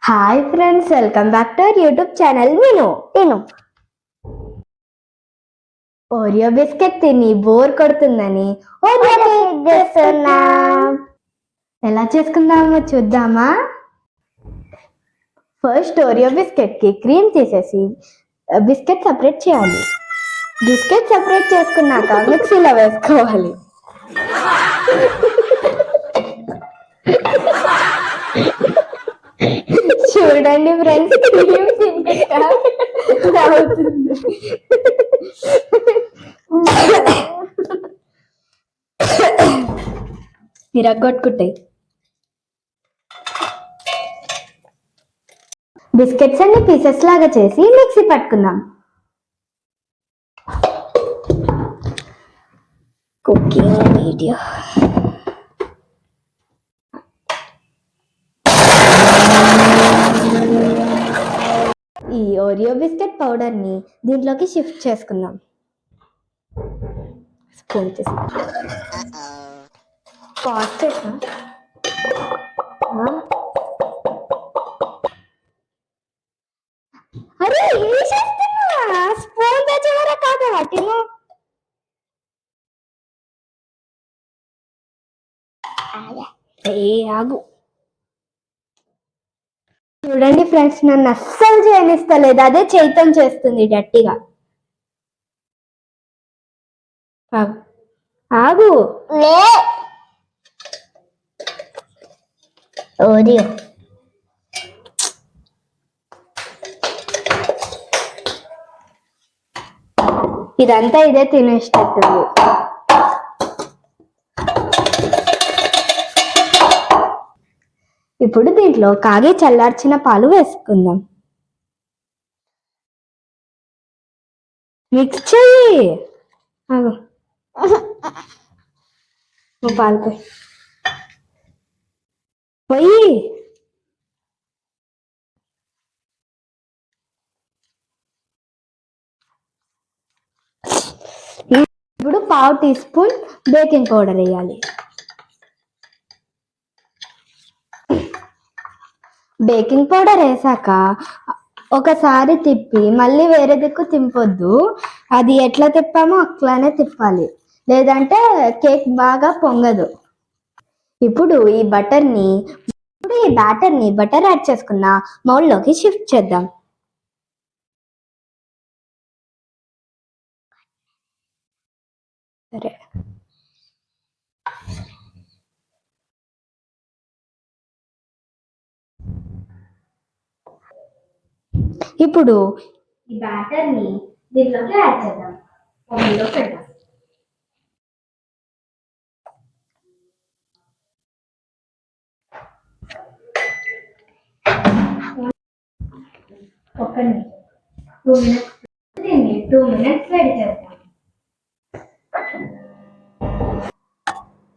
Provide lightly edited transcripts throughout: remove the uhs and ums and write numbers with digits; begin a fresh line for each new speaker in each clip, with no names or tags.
Hi friends, welcome back to our YouTube channel. నేను Oreo biscuit తిని bore కొడుతుందని Oreo cake చేస్తున్నా. ఎలా చేసుకుందామో చూద్దామా? ఫస్ట్ ఓరియో బిస్కెట్ కి క్రీమ్ తీసేసి బిస్కెట్ సపరేట్ చేయాలి. బిస్కెట్ సపరేట్ చేసుకున్నాక మిక్సీలో వేసుకోవాలి. చూడండి ఫ్రెండ్స్, ఇరగొట్టుకుంటాయి. బిస్కెట్స్ అన్ని పీసెస్ లాగా చేసి మిక్సీ పట్టుకుందాం. Cooking video. ఈ ఓరియో బిస్కెట్ పౌడర్ ని దీంట్లోకి షిఫ్ట్ చేసుకుందాం. స్పూన్ ఫాస్ట్ అరే ఏం చేస్తున్నా? స్పూన్ తెచ్చవరా కాదా వాటిను? ఆగు. చూడండి ఫ్రెండ్స్, నన్ను అస్సలు చేయనిస్తలేదు. అదే చైతం చేస్తుంది గట్టిగా. ఆగు. ఓరియో ఇదంతా ఇదే తినేటట్టుంది. ఇప్పుడు దీంట్లో కాగి చల్లార్చిన పాలు వేసుకుందాం. మిక్స్ చెయ్యి. పాలు పోయి ఇప్పుడు పావు టీ స్పూన్ బేకింగ్ పౌడర్ వేయాలి. బేకింగ్ పౌడర్ వేసాక ఒకసారి తిప్పి మళ్ళీ వేరే దిక్కు తిప్పొద్దు. అది ఎట్లా తిప్పామో అట్లానే తిప్పాలి, లేదంటే కేక్ బాగా పొంగదు. ఇప్పుడు ఈ బ్యాటర్ని బటర్ యాడ్ చేసుకున్న మౌల్డ్లోకి షిఫ్ట్ చేద్దాం. సరే, ఇప్పుడు ఈ బ్యాటర్ని దీంట్లోకి యాడ్ చేద్దాం. ఓవెన్లో పెడదాం. ఒక 2 మినిట్స్ దీన్ని 2 మినిట్స్ వేడి చేద్దాం.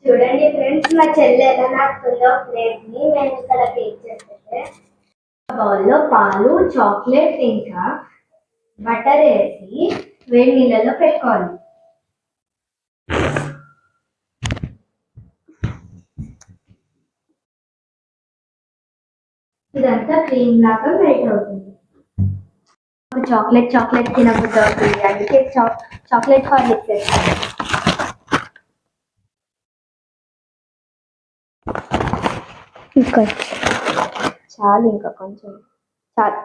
చూడండి ఫ్రెండ్స్, మా చెల్లి ఎలా నాకుతుందో ప్లేట్ ని. మేము ఇక్కడ కేక్ చేస్తే బౌల్లో పాలు, చాక్లెట్ ఇంకా బటర్ వేసి వేడి నీళ్ళలో పెట్టుకోవాలి. ఇదంతా క్రీమ్ లాగా మెల్ట్ అవుతుంది. చాక్లెట్ తినబుద్ధి అవుతుంది, అందుకే చాక్లెట్ హార్లిక్స్ వేస్తాను. ఇంకా చాలు, ఇంకా కొంచెం చాలు.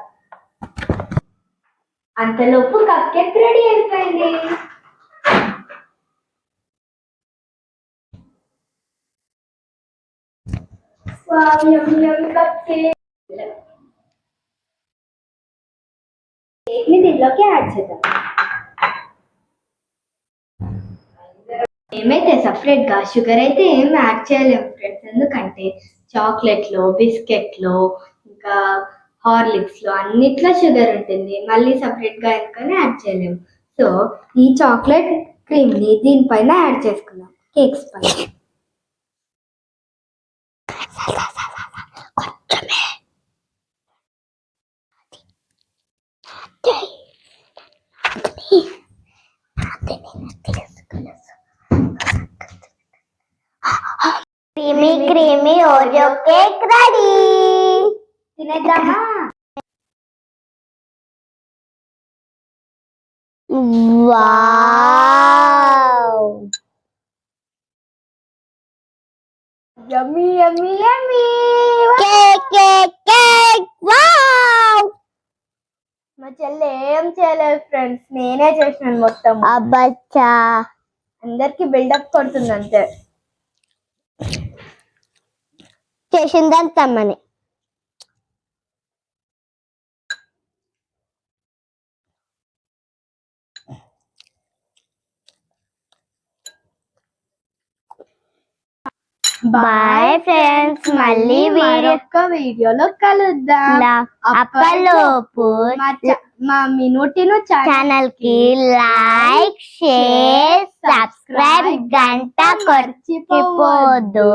అంతలోపు కప్ కేక్ రెడీ అయిపోయింది. కేక్ ని దీంట్లోకి యాడ్ చేద్దాం. ఏమైతే సపరేట్ గా షుగర్ అయితే ఏం యాడ్ చేయలేము ఫ్రెండ్స్, ఎందుకంటే చాక్లెట్ లో, బిస్కెట్ లో, ఇంకా హార్లిక్స్ లో అన్నిట్లో షుగర్ ఉంటుంది. మళ్ళీ సపరేట్ గా ఎందుకని యాడ్ చేయలేము. సో ఈ చాక్లెట్ క్రీమ్ ని దీనిపైన యాడ్ చేసుకుందాం, కేక్స్ పైన. Creamy Oreo cake ready. తినేద్దామా?
Wow,
yummy yummy yummy.
Cake cake cake, wow.
మా చెల్లి ఏం చేయలేదు ఫ్రెండ్స్, నేనే చేసినాను మొత్తం.
అబ్బచ్చా,
అందరికి బిల్డప్ కొడుతుంది అంతే.
చేసిందని తమ్మని. బాయ్ ఫ్రెండ్స్, మళ్ళీ
మరొక వీడియోలో కలుద్దాం.
అప్పలోపు
మా మినుటిను
ఛానల్ కి లైక్, షేర్, సబ్స్క్రైబ్, గంట కొట్టిపోదు.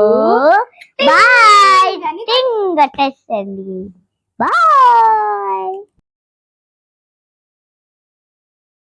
బాయ్, టింగ్ కొట్టేసండి. బాయ్.